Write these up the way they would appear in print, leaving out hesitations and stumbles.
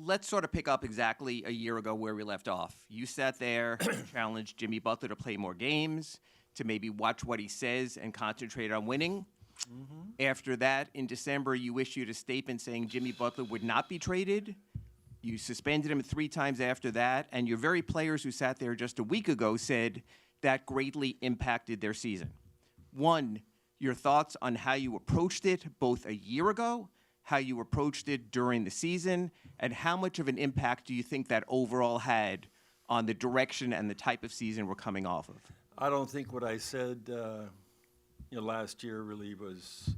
let's sort of pick up exactly a year ago where we left off. You sat there, challenged Jimmy Butler to play more games, to maybe watch what he says and concentrate on winning. Mm-hmm. After that, in December, you issued a statement saying Jimmy Butler would not be traded. You suspended him 3 times after that, and your very players who sat there just a week ago said that greatly impacted their season. One, your thoughts on how you approached it both a year ago, how you approached it during the season, and how much of an impact do you think that overall had on the direction and the type of season we're coming off of? I don't think what I said last year really was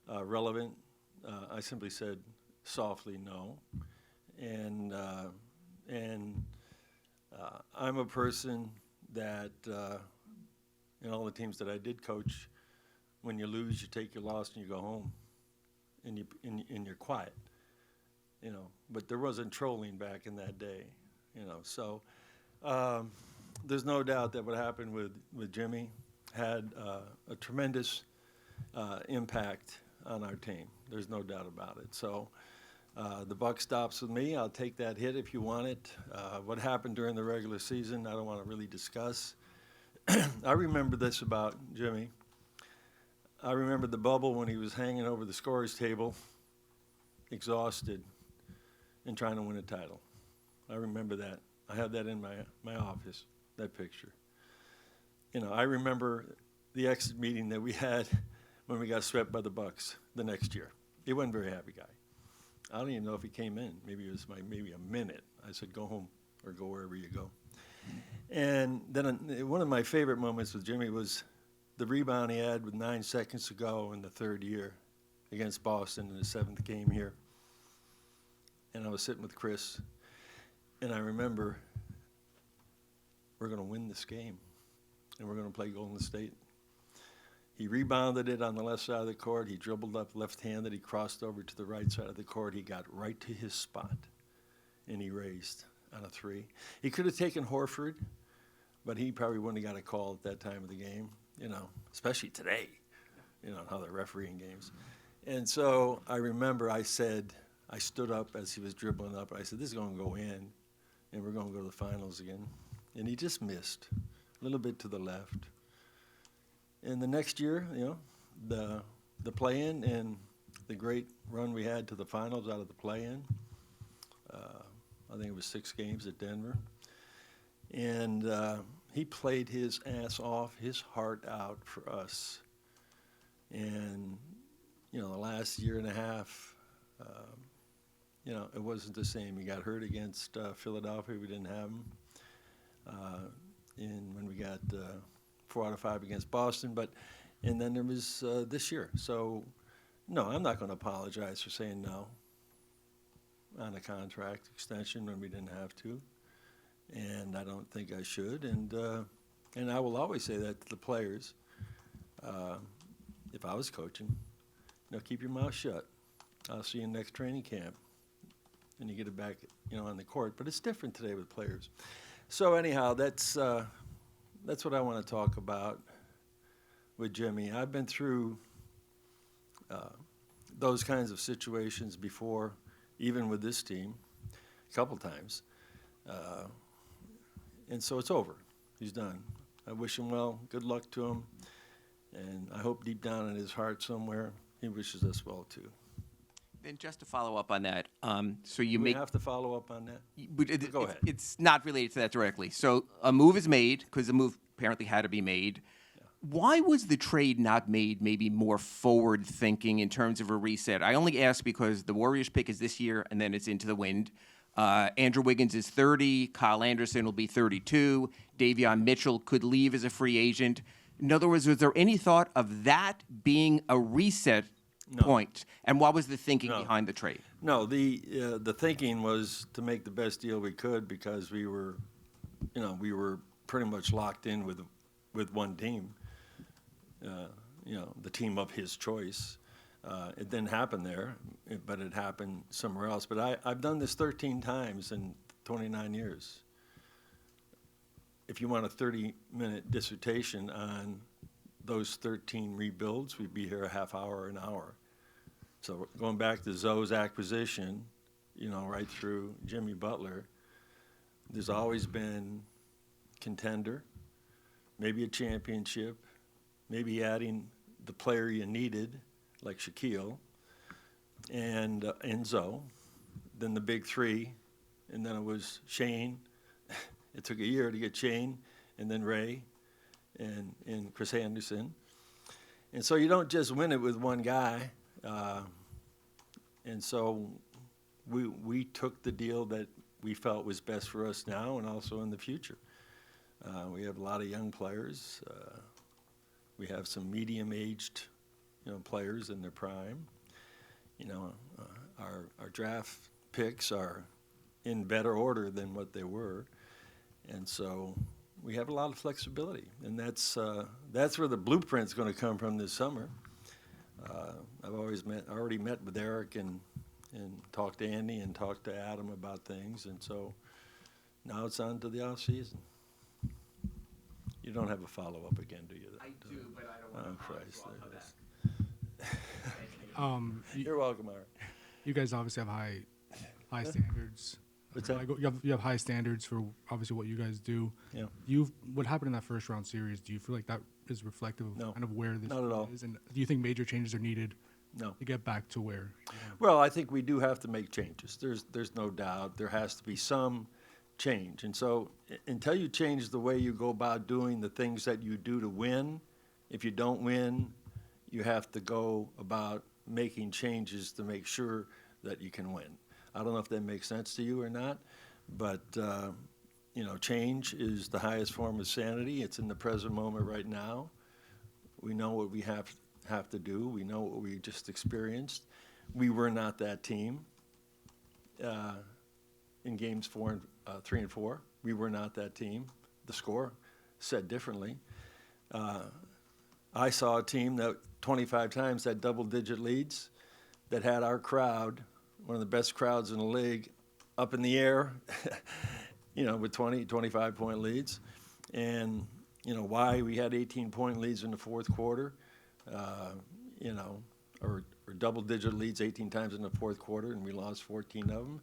relevant. I simply said softly no. And I'm a person that in all the teams that I did coach, when you lose, you take your loss and you go home. And you're quiet, But there wasn't trolling back in that day, So there's no doubt that what happened with Jimmy had a tremendous impact on our team. There's no doubt about it. So the buck stops with me. I'll take that hit if you want it. What happened during the regular season, I don't want to really discuss. I remember this about Jimmy. I remember the bubble when he was hanging over the scorer's table, exhausted, and trying to win a title. I remember that. I have that in my office, that picture. I remember the exit meeting that we had when we got swept by the Bucks the next year. He wasn't a very happy guy. I don't even know if he came in. Maybe it was maybe a minute. I said, go home or go wherever you go. And then one of my favorite moments with Jimmy was the rebound he had with 9 seconds to go in the third year against Boston in the 7th game here. And I was sitting with Chris, and I remember we're going to win this game, and we're going to play Golden State. He rebounded it on the left side of the court. He dribbled up left-handed. He crossed over to the right side of the court. He got right to his spot, and he raised on a 3. He could have taken Horford, but he probably wouldn't have got a call at that time of the game. Especially today, how they're refereeing games. And so I remember I stood up as he was dribbling up. I said, this is going to go in, and we're going to go to the finals again. And he just missed a little bit to the left. And the next year, the play-in and the great run we had to the finals out of the play-in. I think it was 6 games at Denver. And he played his ass off, his heart out for us. And, the last year and a half, it wasn't the same. He got hurt against Philadelphia. We didn't have him. When we got 4 out of 5 against Boston. And then there was this year. So, no, I'm not going to apologize for saying no on a contract extension when we didn't have to. And I don't think I should. And I will always say that to the players. If I was coaching, keep your mouth shut. I'll see you next training camp. And you get it back, on the court. But it's different today with players. So anyhow, that's what I want to talk about with Jimmy. I've been through those kinds of situations before, even with this team, a couple times. And so it's over. He's done. I wish him well. Good luck to him. And I hope deep down in his heart somewhere, he wishes us well too. Then just to follow up on that, so we have to follow up on that? Go ahead. It's not related to that directly. So a move is made because the move apparently had to be made. Yeah. Why was the trade not made maybe more forward-thinking in terms of a reset? I only ask because the Warriors pick is this year, and then it's into the wind. Andrew Wiggins is 30. Kyle Anderson will be 32. Davion Mitchell could leave as a free agent. In other words, was there any thought of that being a reset point? And what was the thinking behind the trade? No, the thinking was to make the best deal we could because we were pretty much locked in with one team. The team of his choice. It didn't happen there, but it happened somewhere else. But I've done this 13 times in 29 years. If you want a 30-minute dissertation on those 13 rebuilds, we'd be here a half hour or an hour. So going back to Zoe's acquisition right through Jimmy Butler, there's always been contender, maybe a championship, maybe adding the player you needed, like Shaquille, and Enzo, then the big three, and then it was Shane. It took a year to get Shane, and then Ray, and Chris Anderson. And so you don't just win it with one guy. And so we took the deal that we felt was best for us now and also in the future. We have a lot of young players. We have some medium-aged, players in their prime. Our draft picks are in better order than what they were, and so we have a lot of flexibility, and that's where the blueprint's going to come from this summer. I've already met with Eric and talked to Andy and talked to Adam about things, and so now it's on to the off season. You don't have a follow-up again, do you? I do, but I don't want to Christ, I'll come there it back. is. You're welcome, Eric. You guys obviously have high standards. What's that? You have high standards for obviously what you guys do. Yeah. What happened in that first round series? Do you feel like that is reflective of No, kind of where this not at all. is? And do you think major changes are needed No. to get back to where? Well, I think we do have to make changes. There's no doubt. There has to be some change. And so until you change the way you go about doing the things that you do to win, if you don't win, you have to go about making changes to make sure that you can win. I don't know if that makes sense to you or not, but change is the highest form of sanity. It's in the present moment right now. We know what we have to do. We know what we just experienced. We were not that team in games 3 and 4. We were not that team. The score said differently. I saw a team that 25 times had double-digit leads, that had our crowd, one of the best crowds in the league, up in the air, with 20, 25-point leads. And, why we had 18-point leads in the fourth quarter, or double-digit leads 18 times in the fourth quarter, and we lost 14 of them.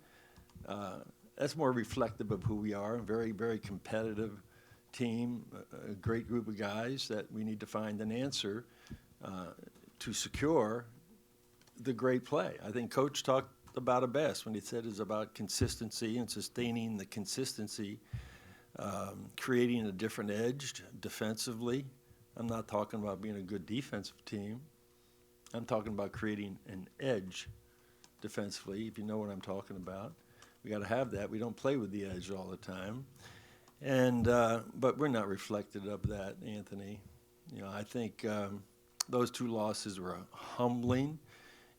That's more reflective of who we are, a very, very competitive team, a great group of guys that we need to find an answer to secure the great play. I think Coach talked about it best when he said it's about consistency and sustaining the consistency, creating a different edge defensively. I'm not talking about being a good defensive team. I'm talking about creating an edge defensively, if you know what I'm talking about. We got to have that. We don't play with the edge all the time. And but we're not reflective of that, Anthony. I think those two losses were humbling,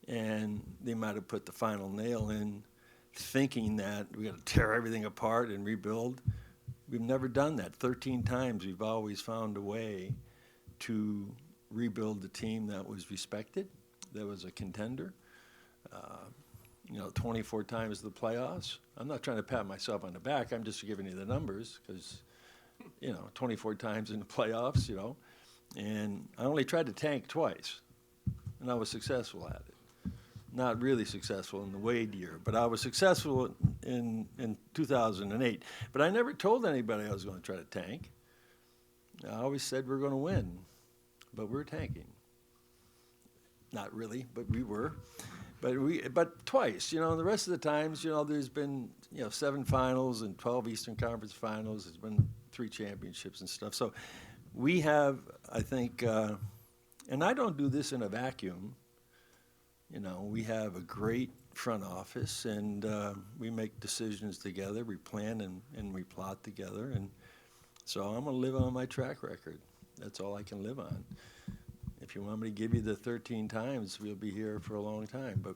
and they might have put the final nail in, thinking that we got to tear everything apart and rebuild. We've never done that. 13 times we've always found a way to rebuild the team that was respected, that was a contender. 24 times the playoffs. I'm not trying to pat myself on the back. I'm just giving you the numbers because, 24 times in the playoffs, And I only tried to tank twice, and I was successful at it. Not really successful in the Wade year, but I was successful in 2008. But I never told anybody I was going to try to tank. I always said we're going to win, but we're tanking. Not really, but we were. But twice, the rest of the times, there's been, 7 finals and 12 Eastern Conference finals. There's been 3 championships and stuff. So we have, I think, and I don't do this in a vacuum. We have a great front office, and we make decisions together. We plan and we plot together. And so I'm going to live on my track record. That's all I can live on. If you want me to give you the 13 times, we'll be here for a long time. But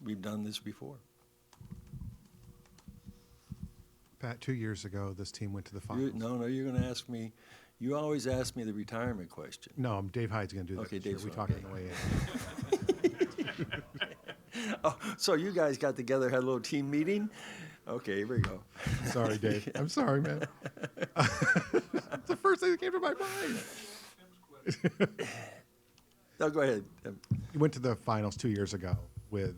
we've done this before. Pat, 2 years ago, this team went to the finals. You're going to ask me. You always ask me the retirement question. No, Dave Hyde's going to do that. Okay, this year. Dave's We on, talked okay. on the way in. Oh, so you guys got together, had a little team meeting? Okay, here we go. Sorry, Dave. I'm sorry, man. It's the first thing that came to my mind. No, go ahead. You went to the finals 2 years ago with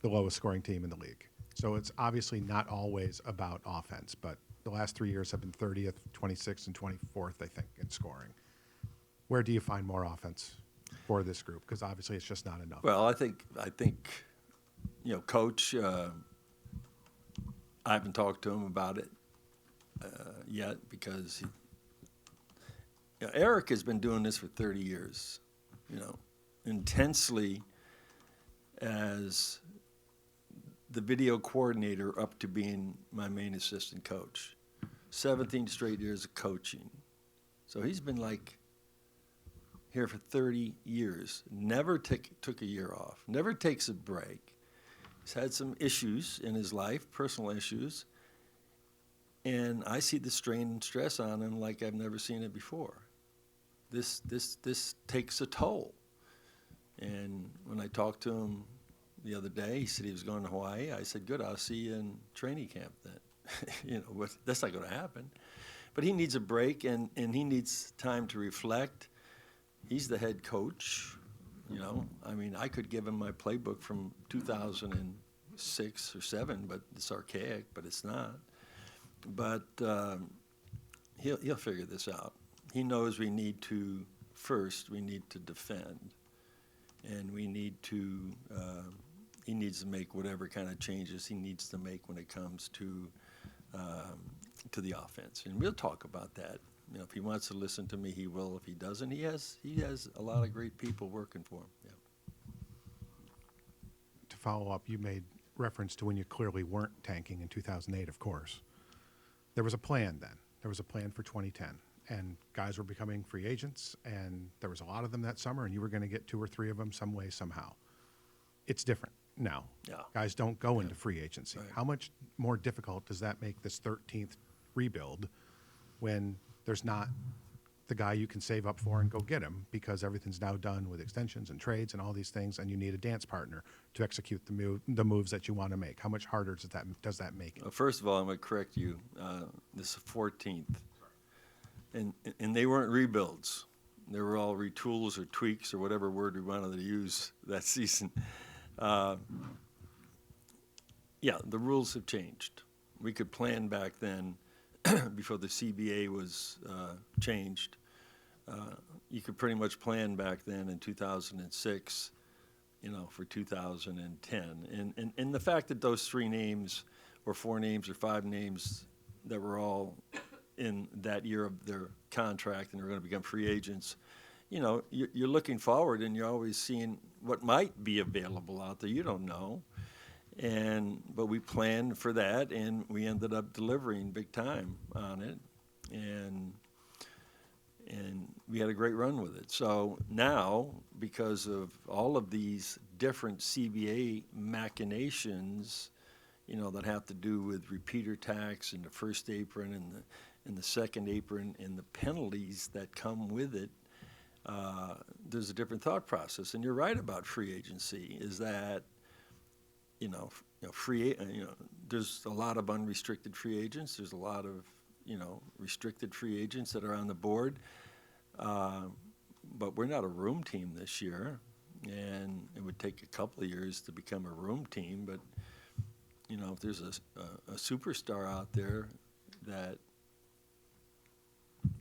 the lowest scoring team in the league. So it's obviously not always about offense, but the last 3 years have been 30th, 26th, and 24th, I think, in scoring. Where do you find more offense for this group? Because obviously it's just not enough. Well, I think, Coach, I haven't talked to him about it yet because Eric has been doing this for 30 years, intensely as the video coordinator up to being my main assistant coach. 17 straight years of coaching. So he's been here for 30 years. Never took a year off. Never takes a break. He's had some issues in his life, personal issues. And I see the strain and stress on him like I've never seen it before. This takes a toll. And when I talked to him the other day, he said he was going to Hawaii. I said, good, I'll see you in training camp then. But that's not going to happen. But he needs a break, and he needs time to reflect. He's the head coach. I could give him my playbook from 2006 or 7, but it's archaic, but it's not. But he'll figure this out. He knows we need to defend, and we need to. He needs to make whatever kind of changes he needs to make when it comes to the offense, and we'll talk about that. If he wants to listen to me, he will. If he doesn't, he has a lot of great people working for him. Yeah. To follow up, you made reference to when you clearly weren't tanking in 2008, of course. There was a plan then. There was a plan for 2010. And guys were becoming free agents, and there was a lot of them that summer, and you were going to get 2 or 3 of them some way, somehow. It's different now. Yeah. Guys don't go into free agency. Right. How much more difficult does that make this 13th rebuild when there's not the guy you can save up for and go get him because everything's now done with extensions and trades and all these things, and you need a dance partner to execute the moves that you want to make? How much harder does that make it? First of all, I'm going to correct you. This is 14th. And they weren't rebuilds. They were all retools or tweaks or whatever word we wanted to use that season. The rules have changed. We could plan back then before the CBA was changed. You could pretty much plan back then in 2006, for 2010. And the fact that those 3 names or 4 names or 5 names that were all in that year of their contract and they're going to become free agents, you're looking forward and you're always seeing what might be available out there. You don't know. But we planned for that, and we ended up delivering big time on it, and we had a great run with it. So now, because of all of these different CBA machinations, that have to do with repeater tax and the first apron and the second apron and the penalties that come with it, there's a different thought process. And you're right about free agency, is that there's a lot of unrestricted free agents. There's a lot of, restricted free agents that are on the board. But we're not a room team this year, and it would take a couple of years to become a room team. But, if there's a superstar out there that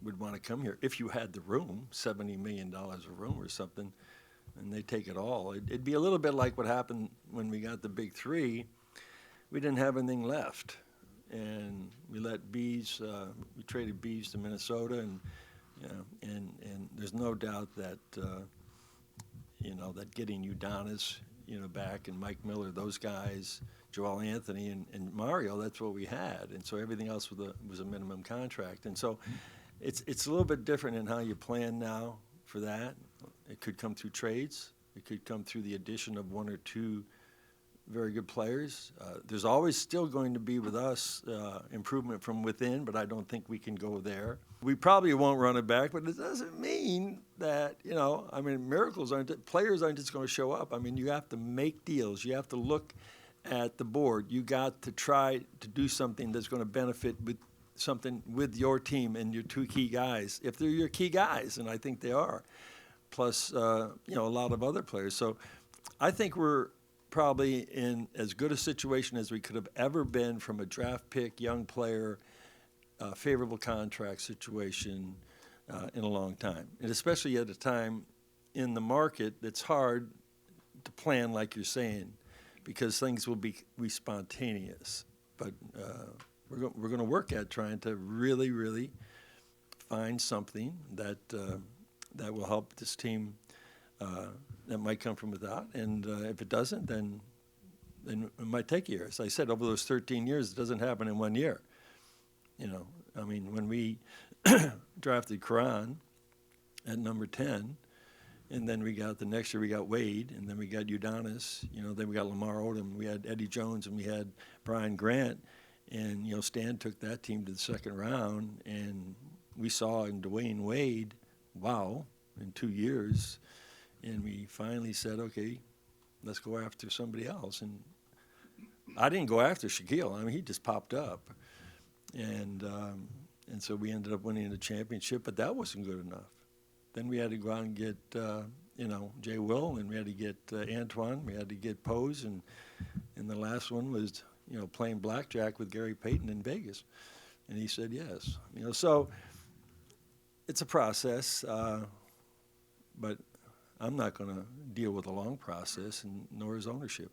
would want to come here, if you had the room, $70 million a room or something, and they take it all. It'd be a little bit like what happened when we got the big 3. We didn't have anything left, and we let Bees. We traded Bees to Minnesota, and there's no doubt that that getting Udonis, back, and Mike Miller, those guys, Joel Anthony, and Mario, that's what we had, and so everything else was a minimum contract, and so it's a little bit different in how you plan now for that. It could come through trades. It could come through the addition of 1 or 2 very good players. There's always still going to be with us improvement from within, but I don't think we can go there. We probably won't run it back, but it doesn't mean that, players aren't just going to show up. You have to make deals. You have to look at the board. You got to try to do something that's going to benefit with your team and your 2 key guys, if they're your key guys, and I think they are, plus a lot of other players. So I think we're probably in as good a situation as we could have ever been from a draft pick, young player, favorable contract situation in a long time. And especially at a time in the market that's hard to plan, like you're saying, because things will be spontaneous. But we're going to work at trying to really, really find something that that will help this team that might come from without. And if it doesn't, then it might take years. I said, over those 13 years, it doesn't happen in 1 year. You know, I mean, when we drafted Karan at number 10, and then the next year we got Wade, and then we got Udonis, you know, then we got Lamar Odom, we had Eddie Jones, and we had Brian Grant. And, you know, Stan took that team to the second round, and we saw in Dwayne Wade, wow, in 2 years. And we finally said, okay, let's go after somebody else. And I didn't go after Shaquille. I mean, he just popped up. And so we ended up winning the championship, but that wasn't good enough. Then we had to go out and get, you know, Jay Will, and we had to get Antoine. We had to get Pose, and the last one was, you know, playing blackjack with Gary Payton in Vegas. And he said yes. You know, so it's a process, but I'm not going to deal with a long process, and nor is ownership.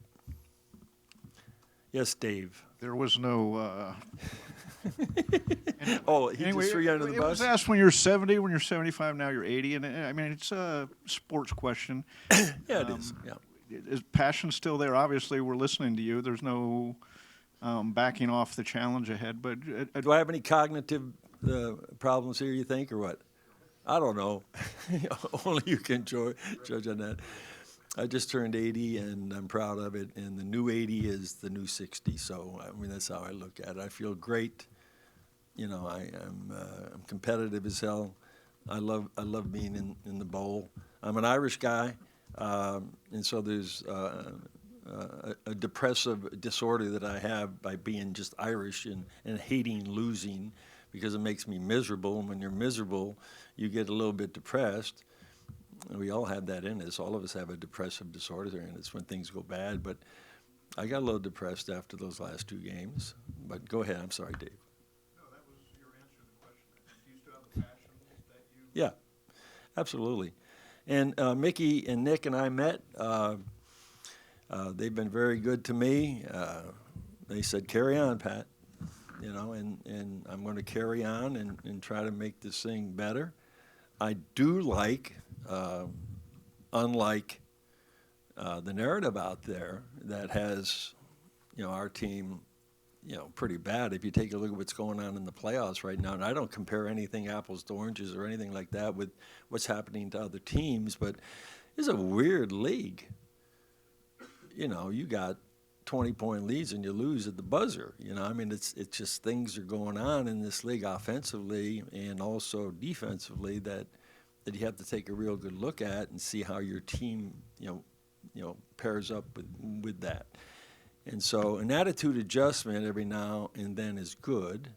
Yes, Dave. There was no. Oh, he Anyway, just threw you under the it bus? was asked when you're 70, when you're 75, now you're 80, and I mean it's a sports question. Yeah, it is. Yeah. Is passion still there? Obviously, we're listening to you. There's no backing off the challenge ahead. But Do I have any cognitive problems here, you think, or what? I don't know. Only you can judge on that. I just turned 80, and I'm proud of it. And the new 80 is the new 60. So I mean, that's how I look at it. I feel great. You know, I'm competitive as hell. I love being in the bowl. I'm an Irish guy, and so there's a depressive disorder that I have by being just Irish and hating losing, because it makes me miserable. And when you're miserable, you get a little bit depressed. And we all have that in us. All of us have a depressive disorder, and it's when things go bad. But I got a little depressed after those last 2 games. But go ahead. I'm sorry, Dave. No, that was your answer to the question. Do you still have the passion that you? Yeah, absolutely. And Mickey and Nick and I met. They've been very good to me. They said, carry on, Pat. You know, and I'm going to carry on and try to make this thing better. I do like, unlike the narrative out there that has, you know, our team, you know, pretty bad. If you take a look at what's going on in the playoffs right now, and I don't compare anything apples to oranges or anything like that with what's happening to other teams, but it's a weird league. You know, you got 20-point leads and you lose at the buzzer. You know, I mean, it's just things are going on in this league offensively and also defensively that you have to take a real good look at and see how your team, you know, pairs up with that. And so an attitude adjustment every now and then is good.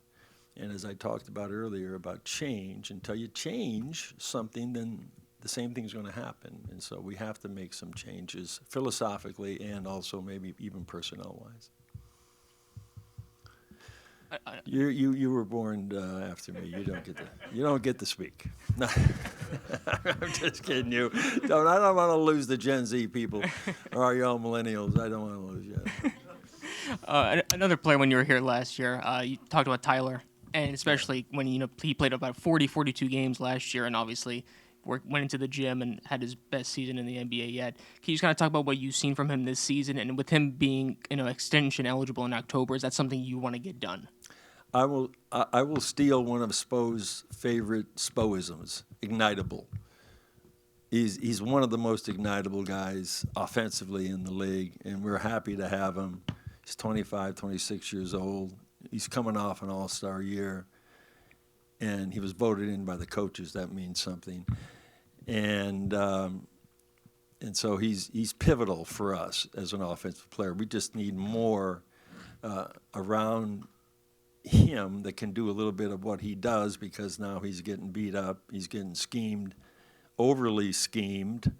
And as I talked about earlier about change, until you change something, then the same thing's going to happen. And so we have to make some changes philosophically and also maybe even personnel-wise. You were born after me. You don't get to speak. No, I'm just kidding you. I don't want to lose the Gen Z people or our young millennials. I don't want to lose you. Another player when you were here last year, you talked about Tyler, and especially when he played about 42 games last year, and obviously went into the gym and had his best season in the NBA yet. Can you just kind of talk about what you've seen from him this season, and with him being extension eligible in October, is that something you want to get done? I will steal one of Spo's favorite Spoisms, ignitable. He's one of the most ignitable guys offensively in the league, and we're happy to have him. He's 25, 26 years old. He's coming off an all-star year, and he was voted in by the coaches. That means something. And so he's pivotal for us as an offensive player. We just need more around him that can do a little bit of what he does, because now he's getting beat up, he's getting schemed, overly schemed,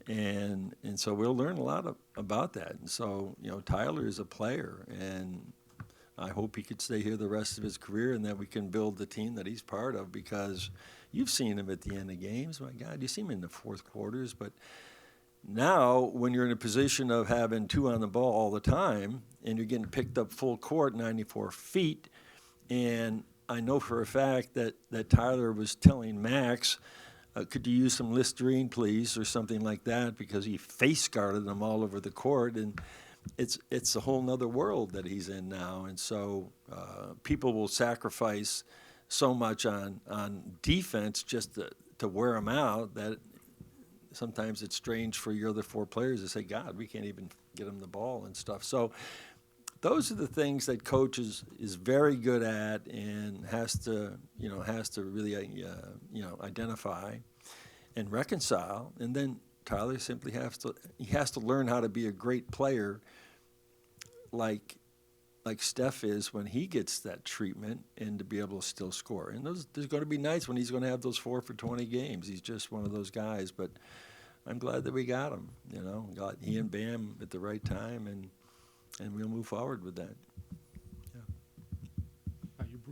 And so we'll learn a lot about that. And so, Tyler is a player, and I hope he could stay here the rest of his career, and that we can build the team that he's part of, because you've seen him at the end of games. My God, you see him in the fourth quarters. But now, when you're in a position of having two on the ball all the time, and you're getting picked up full court, 94 feet, and I know for a fact that Tyler was telling Max, could you use some Listerine, please, or something like that, because he face guarded them all over the court, and it's a whole nother world that he's in now. And so people will sacrifice so much on defense just to wear him out that sometimes it's strange for your other four players to say, God, we can't even get him the ball and stuff. So those are the things that coach is very good at, and has to really identify and reconcile. And then Tyler simply has to learn how to be a great player, like Steph is when he gets that treatment, and to be able to still score. And there's going to be nights when he's going to have those 4 for 20 games. He's just one of those guys. But I'm glad that we got him. Got he and Bam at the right time, and we'll move forward with that.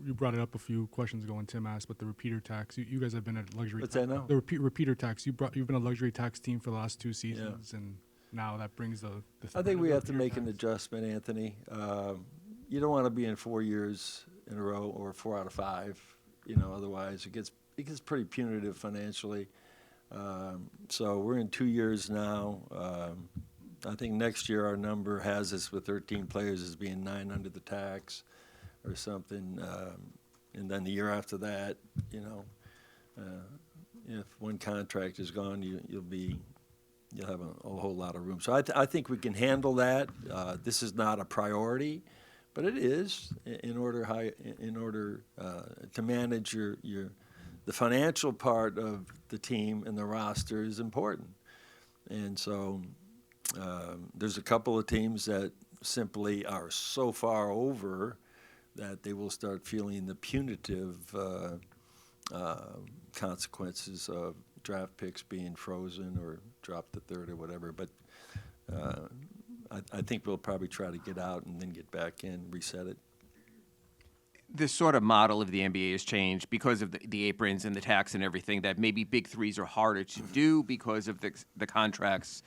You brought it up a few questions ago when Tim asked, but the repeater tax. You guys have been a luxury. What's that now? The repeater tax. You've been a luxury tax team for the last 2 seasons, and now that brings the I think we have to repeater make an tax. adjustment, Anthony. You don't want to be in 4 years in a row, or 4 out of 5. Otherwise it gets pretty punitive financially. So we're in 2 years now. I think next year our number has us with 13 players as being 9 under the tax or something. And then the year after that, if one contract is gone, you'll have a whole lot of room. So I think we can handle that. This is not a priority, but it is in order to manage the financial part of the team and the roster is important. And so there's a couple of teams that simply are so far over that they will start feeling the punitive consequences of draft picks being frozen or dropped to third or whatever. But I think we'll probably try to get out and then get back in, reset it. The sort of model of the NBA has changed because of the aprons and the tax and everything, that maybe big threes are harder to do because of the contracts.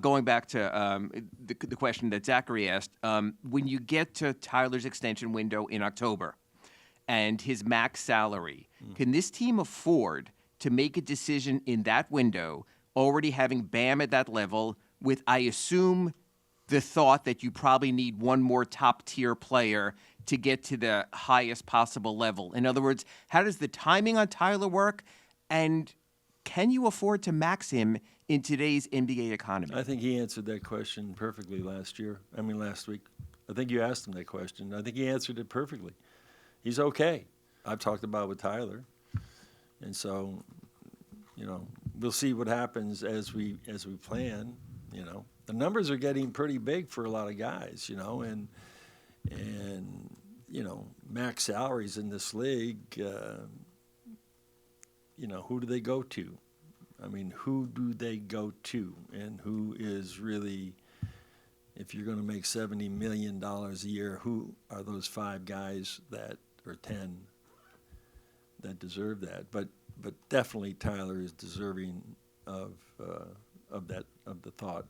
Going back to the question that Zachary asked, when you get to Tyler's extension window in October and his max salary, can this team afford to make a decision in that window, already having Bam at that level, with, I assume, the thought that you probably need one more top-tier player to get to the highest possible level? In other words, how does the timing on Tyler work, and can you afford to max him in today's NBA economy? I think he answered that question perfectly last week. I think you asked him that question. I think he answered it perfectly. He's okay. I've talked about it with Tyler. And so, we'll see what happens as we plan. The numbers are getting pretty big for a lot of guys, and max salaries in this league. Who do they go to? I mean, who do they go to, and who is really, if you're going to make $70 million a year, who are those 5 guys or 10 that deserve that? But definitely Tyler is deserving of the thought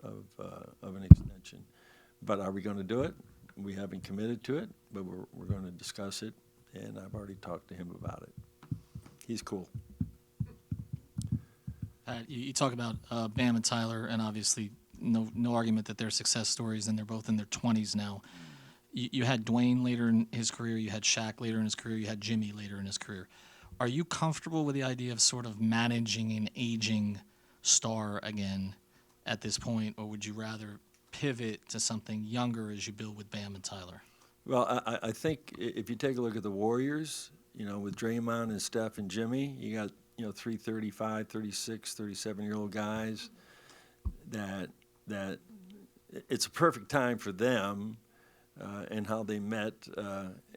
of an extension. But are we going to do it? We haven't committed to it, but we're going to discuss it, and I've already talked to him about it. He's cool. You talk about Bam and Tyler, and obviously no argument that they're success stories, and they're both in their 20s now. You had Dwayne later in his career, you had Shaq later in his career, you had Jimmy later in his career. Are you comfortable with the idea of sort of managing an aging star again at this point, or would you rather pivot to something younger as you build with Bam and Tyler? Well, I think if you take a look at the Warriors, with Draymond and Steph and Jimmy, you got 3 35, 36, 37-year-old guys that it's a perfect time for them and how they met,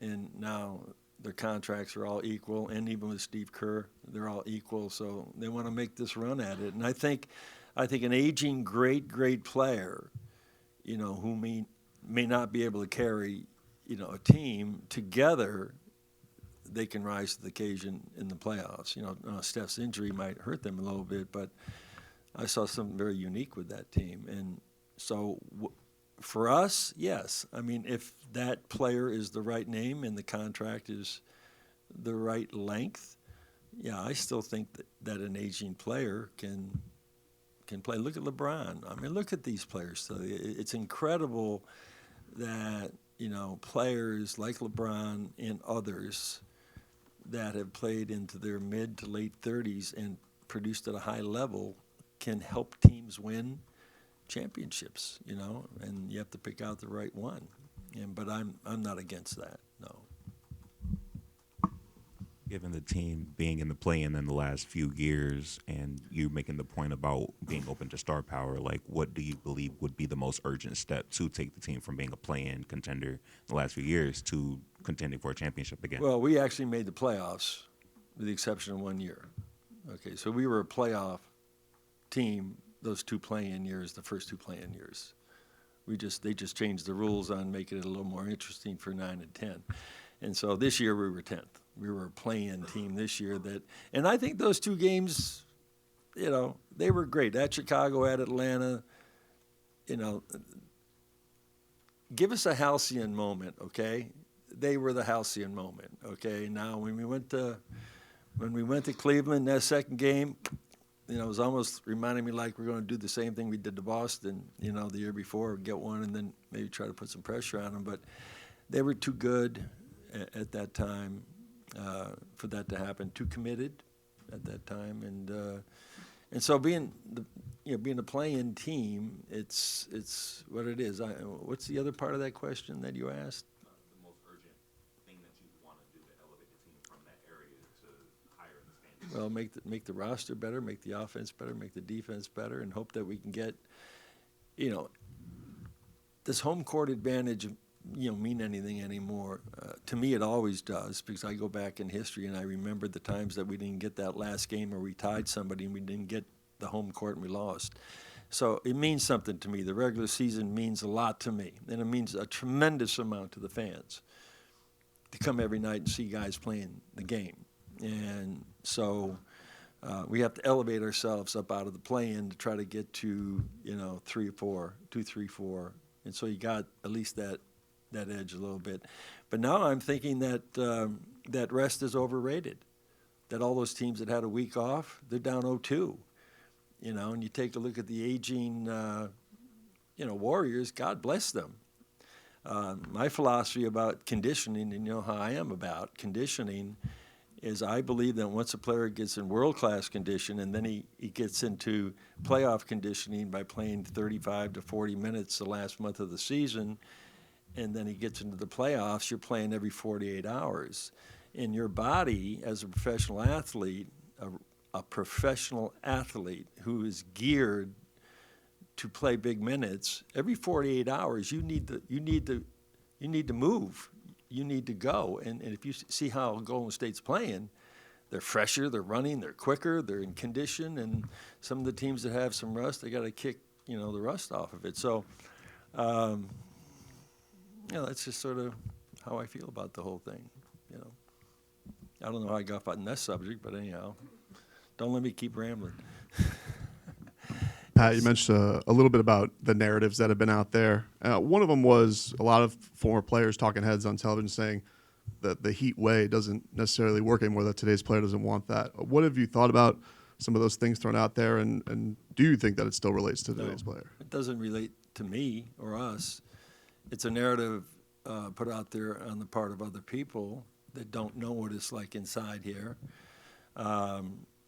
and now their contracts are all equal, and even with Steve Kerr, they're all equal, so they want to make this run at it. And I think I think an aging great player, who may not be able to carry, a team together, they can rise to the occasion in the playoffs. Steph's injury might hurt them a little bit, but I saw something very unique with that team. And so for us, yes. I mean, if that player is the right name and the contract is the right length, yeah, I still think that an aging player can play. Look at LeBron. I mean, look at these players. So it's incredible that, players like LeBron and others that have played into their mid to late 30s and produced at a high level can help teams win championships, and you have to pick out the right one. But I'm not against that, no. Given the team being in the play-in in the last few years, and you making the point about being open to star power, like what do you believe would be the most urgent step to take the team from being a play-in contender in the last few years to contending for a championship again? Well, we actually made the playoffs with the exception of 1 year. Okay, so we were a playoff team those two play-in years, the first two play-in years. They just changed the rules on making it a little more interesting for 9 and 10. And so this year we were 10th. We were a play-in team this year and I think those two games, they were great. At Chicago, at Atlanta, give us a halcyon moment, okay? They were the halcyon moment, okay? Now when we went to Cleveland, that second game, it was almost reminding me like we're going to do the same thing we did to Boston, the year before, get one and then maybe try to put some pressure on them. But they were too good at that time for that to happen. Too committed at that time, and so being a play-in team, it's what it is. What's the other part of that question that you asked? The most urgent thing that you want to do to elevate the team from that area to higher in the standings? Well, make the roster better, make the offense better, make the defense better, and hope that we can get, this home court advantage, mean anything anymore. To me, it always does, because I go back in history and I remember the times that we didn't get that last game, or we tied somebody and we didn't get the home court and we lost. So it means something to me. The regular season means a lot to me, and it means a tremendous amount to the fans to come every night and see guys playing the game. And so we have to elevate ourselves up out of the play-in to try to get to 3 or 4, and so you got at least that edge a little bit. But now I'm thinking that that rest is overrated, that all those teams that had a week off, they're down 0-2, and you take a look at the aging Warriors, God bless them. My philosophy about conditioning, and you know how I am about conditioning, is I believe that once a player gets in world-class condition and then he gets into playoff conditioning by playing 35 to 40 minutes the last month of the season, and then he gets into the playoffs, you're playing every 48 hours. In your body, as a professional athlete, a professional athlete who is geared to play big minutes, every 48 hours you need to move. You need to go. And if you see how Golden State's playing, they're fresher, they're running, they're quicker, they're in condition, and some of the teams that have some rust, they got to kick the rust off of it. So that's just sort of how I feel about the whole thing. I don't know how I got on that subject, but anyhow, don't let me keep rambling. Pat, you mentioned a little bit about the narratives that have been out there. One of them was a lot of former players, talking heads on television, saying that the Heat way doesn't necessarily work anymore, that today's player doesn't want that. What have you thought about some of those things thrown out there, and do you think that it still relates to today's player? It doesn't relate to me or us. It's a narrative put out there on the part of other people that don't know what it's like inside here.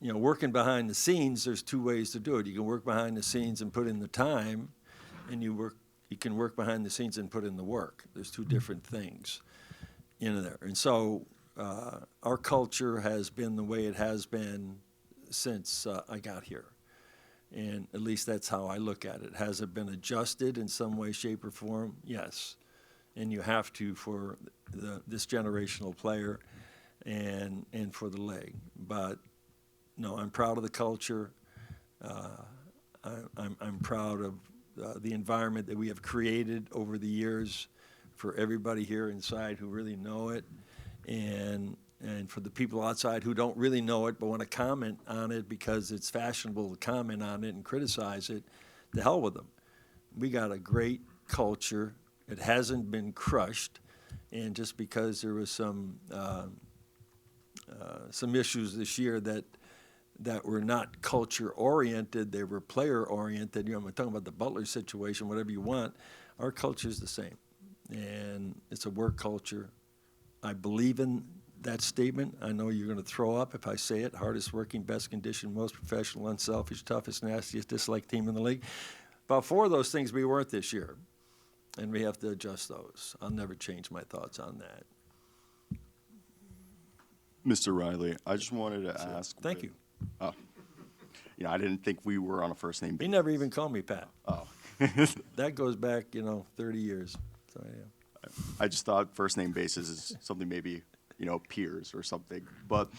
Working behind the scenes, there's two ways to do it. You can work behind the scenes and put in the time, and you can work behind the scenes and put in the work. There's two different things in there. And so our culture has been the way it has been since I got here. And at least that's how I look at it. Has it been adjusted in some way, shape, or form? Yes. And you have to for this generational player and for the league. But no, I'm proud of the culture. I'm proud of the environment that we have created over the years for everybody here inside who really know it, and for the people outside who don't really know it but want to comment on it because it's fashionable to comment on it and criticize it. To hell with them. We got a great culture. It hasn't been crushed, and just because there was some issues this year that were not culture oriented, they were player oriented. You know, I'm talking about the Butler situation, whatever you want. Our culture is the same, and it's a work culture. I believe in that statement. I know you're going to throw up if I say it. Hardest working, best conditioned, most professional, unselfish, toughest, nastiest, disliked team in the league. About 4 of those things we weren't this year, and we have to adjust those. I'll never change my thoughts on that. Mr. Riley, I just wanted to ask. Thank you. Oh, I didn't think we were on a first name He basis. never even called me Pat. Oh. That goes back, 30 years. So, yeah. I just thought first name basis is something maybe, peers or something. But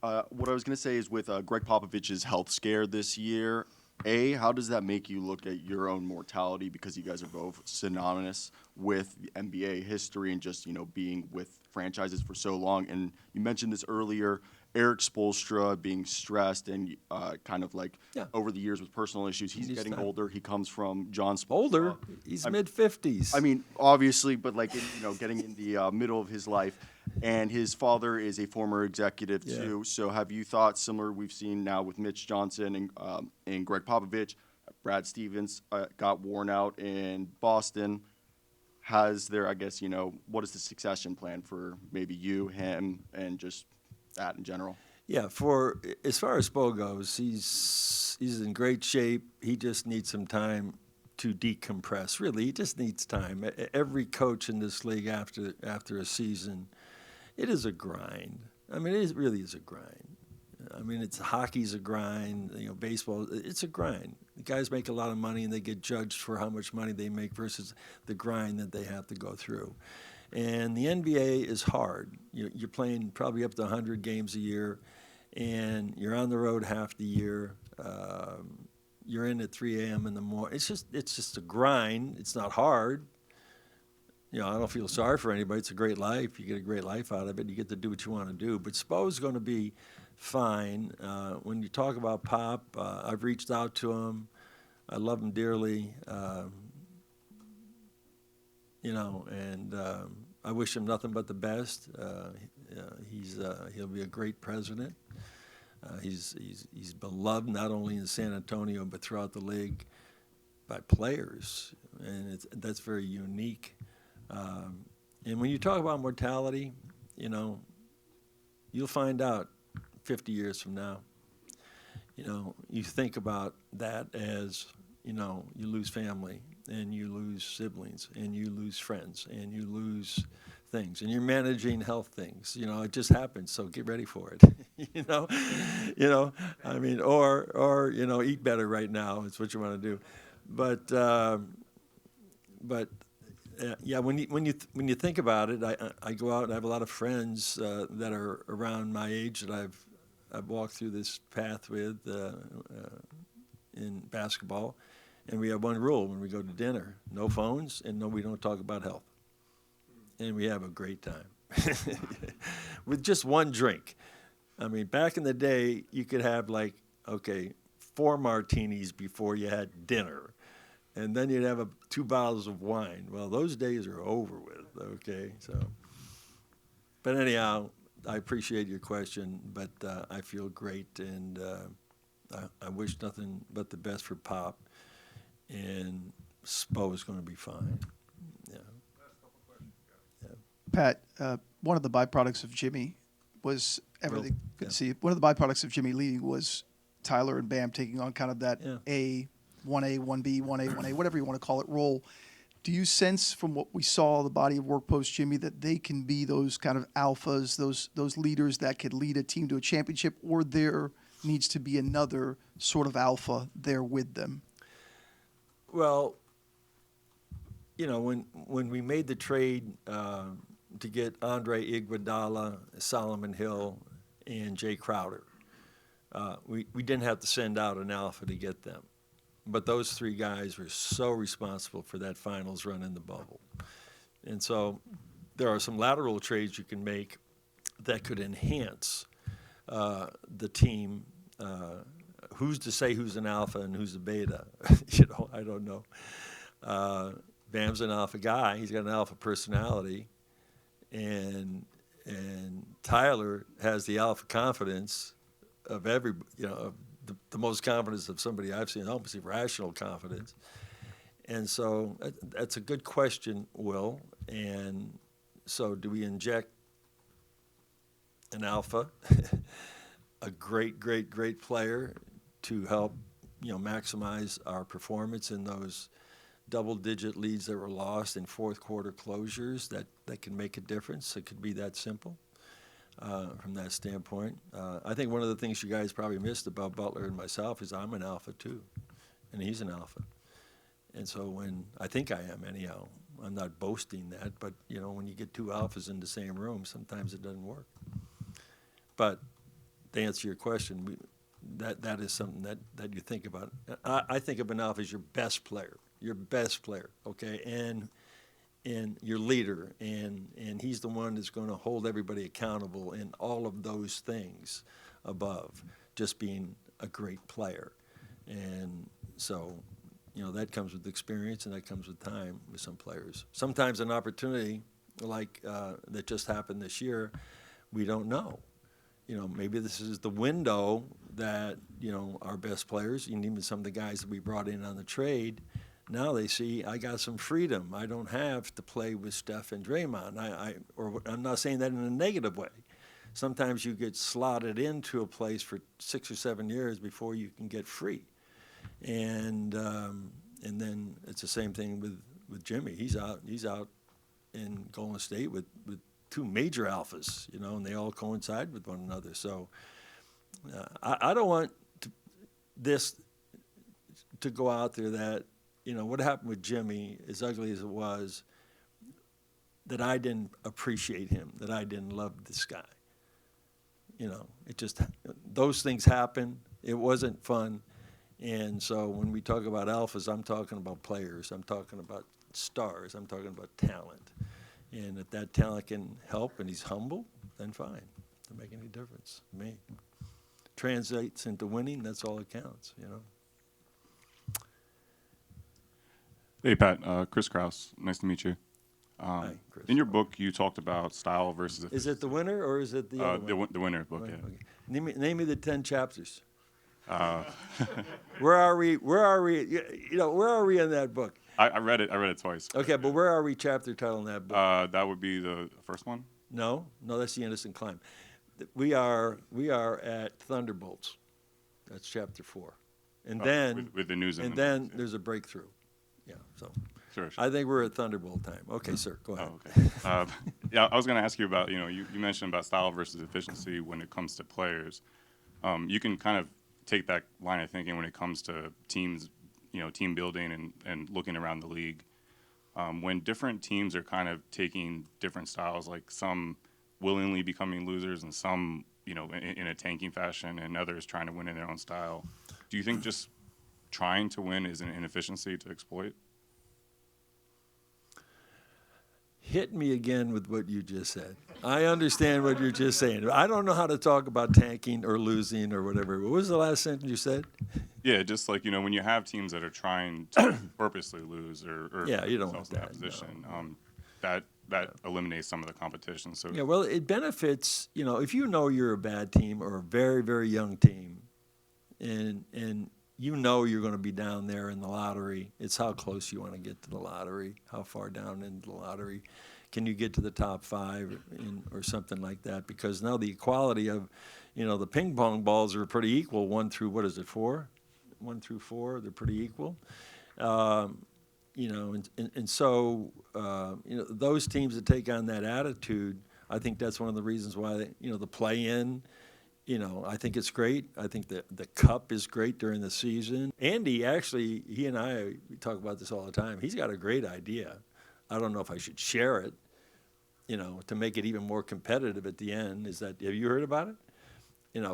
what I was going to say is with Greg Popovich's health scare this year, how does that make you look at your own mortality? Because you guys are both synonymous with the NBA history and just, being with franchises for so long. And you mentioned this earlier, Eric Spoelstra being stressed and kind of like over the years with personal issues. He's getting older. He comes from John Spoelstra. Older? He's mid-50s. I mean, obviously, but like, getting in the middle of his life. And his father is a former executive, too. So have you thought similar we've seen now with Mitch Johnson and Greg Popovich? Brad Stevens got worn out in Boston. Has there, I guess, what is the succession plan for maybe you, him, and just that in general? Yeah, as far as Spo goes, he's in great shape. He just needs some time to decompress. Really, he just needs time. Every coach in this league after a season, it is a grind. I mean, it really is a grind. I mean, hockey's a grind. Baseball, it's a grind. The guys make a lot of money and they get judged for how much money they make versus the grind that they have to go through. And the NBA is hard. You're playing probably up to 100 games a year, and you're on the road half the year. You're in at 3 a.m. in the morning. It's just a grind. It's not hard. I don't feel sorry for anybody. It's a great life. You get a great life out of it. You get to do what you want to do. But Spo's going to be fine. When you talk about Pop, I've reached out to him. I love him dearly. And I wish him nothing but the best. He'll be a great president. He's beloved not only in San Antonio but throughout the league by players, and that's very unique. And when you talk about mortality, you'll find out 50 years from now. You think about that as you lose family, and you lose siblings, and you lose friends, and you lose things, and you're managing health things. It just happens, so get ready for it. I mean, or eat better right now. It's what you want to do, but yeah, when you think about it, I go out and I have a lot of friends that are around my age that I've walked through this path with in basketball. And we have one rule when we go to dinner: no phones, and we don't talk about health. And we have a great time with just one drink. I mean, back in the day, you could have 4 martinis before you had dinner, and then you'd have 2 bottles of wine. Well, those days are over with, okay? So, but anyhow, I appreciate your question, but I feel great, and I wish nothing but the best for Pop. And Spo is going to be fine. Yeah. Pat, one of the byproducts of Jimmy was everything. Good to see you. One of the byproducts of Jimmy leading was Tyler and Bam taking on kind of that 1A, 1B, 1A, whatever you want to call it, role. Do you sense from what we saw, the body of work post Jimmy, that they can be those kind of alphas, those leaders that could lead a team to a championship, or there needs to be another sort of alpha there with them? Well, when we made the trade to get Andre Iguodala, Solomon Hill, and Jay Crowder, we didn't have to send out an alpha to get them. But those three guys were so responsible for that finals run in the bubble. And so there are some lateral trades you can make that could enhance the team. Who's to say who's an alpha and who's a beta? I don't know. Bam's an alpha guy. He's got an alpha personality. And Tyler has the alpha confidence of the most confidence of somebody I've seen, almost irrational confidence. And so that's a good question, Will. And so do we inject an alpha, a great player to help, maximize our performance in those double-digit leads that were lost in fourth quarter closures that can make a difference? It could be that simple from that standpoint. I think one of the things you guys probably missed about Butler and myself is I'm an alpha too, and he's an alpha. And so I think I am anyhow. I'm not boasting that, but when you get two alphas in the same room, sometimes it doesn't work. But to answer your question, that is something that you think about. I think of an alpha as your best player, okay, and your leader, and he's the one that's going to hold everybody accountable in all of those things above just being a great player. And so, that comes with experience and that comes with time with some players. Sometimes an opportunity like that just happened this year, we don't know. Maybe this is the window that, our best players, and even some of the guys that we brought in on the trade, now they see I got some freedom. I don't have to play with Steph and Draymond. I'm not saying that in a negative way. Sometimes you get slotted into a place for 6 or 7 years before you can get free. And then it's the same thing with Jimmy. He's out in Golden State with two major alphas, and they all coincide with one another. So I don't want this to go out there that, what happened with Jimmy, as ugly as it was, that I didn't appreciate him, that I didn't love this guy. It just, those things happen. It wasn't fun. And so when we talk about alphas, I'm talking about players. I'm talking about stars. I'm talking about talent. And if that talent can help and he's humble, then fine. Doesn't make any difference to me. Translates into winning, that's all that counts, Hey, Pat. Chris Kraus. Nice to meet you. Hi, Chris. In your book, you talked about style versus... Is it the winner or is it the other one? The winner book, yeah. Okay. Name me the 10 chapters. Where are we? Where are we in that book? I read it twice. Okay, but where are we chapter title in that book? That would be the first one. No, that's the Innocent Climb. We are at Thunderbolts. That's chapter 4, and then with the news. And then there's a breakthrough. Yeah, so sure. I think we're at Thunderbolt time. Okay, sir, go ahead. Oh, okay. Yeah, I was going to ask you about you mentioned about style versus efficiency when it comes to players. You can kind of take that line of thinking when it comes to teams, team building and looking around the league. When different teams are kind of taking different styles, like some willingly becoming losers and some, in a tanking fashion and others trying to win in their own style, do you think just trying to win is an inefficiency to exploit? Hit me again with what you just said. I understand what you're just saying. I don't know how to talk about tanking or losing or whatever. What was the last sentence you said? Yeah, just like, when you have teams that are trying to purposely lose or yeah, you don't want in that. Position, no. That eliminates some of the competition. So yeah, well, it benefits, if you're a bad team or a very, very young team and you're going to be down there in the lottery. It's how close you want to get to the lottery, how far down into the lottery. Can you get to the top 5 or something like that? Because now the equality of, the ping pong balls are pretty equal, 1 through, 4? 1 through 4, they're pretty equal. So those teams that take on that attitude, I think that's one of the reasons why, the play-in, I think it's great. I think the cup is great during the season. Andy, actually, he and we talk about this all the time. He's got a great idea. I don't know if I should share it, to make it even more competitive at the end. Have you heard about it?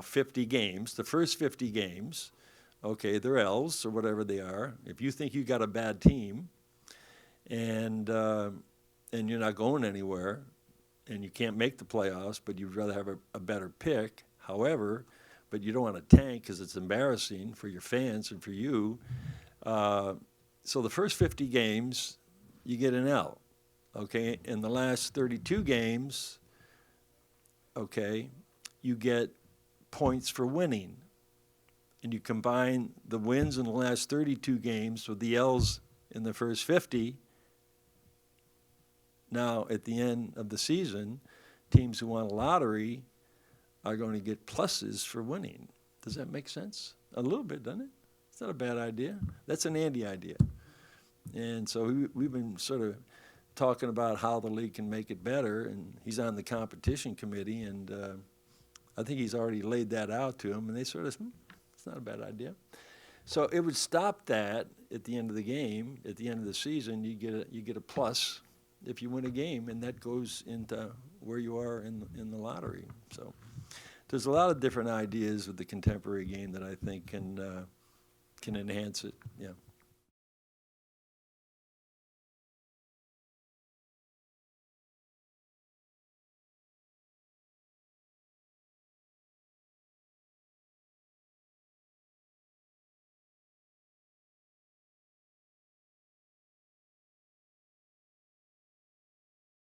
50 games. The first 50 games Okay, they're L's or whatever they are. If you think you got a bad team, and you're not going anywhere, and you can't make the playoffs, but you'd rather have a better pick. However, but you don't want to tank because it's embarrassing for your fans and for you. So the first 50 games, you get an L. Okay, in the last 32 games, okay, you get points for winning. And you combine the wins in the last 32 games with the L's in the first 50. Now, at the end of the season, teams who won a lottery are going to get pluses for winning. Does that make sense? A little bit, doesn't it? It's not a bad idea. That's an Andy idea. And so we've been sort of talking about how the league can make it better, and he's on the competition committee, and I think he's already laid that out to him, and they sort of, it's not a bad idea. So it would stop that at the end of the game. At the end of the season, you get a plus if you win a game, and that goes into where you are in the lottery. So there's a lot of different ideas with the contemporary game that I think can enhance it. Yeah.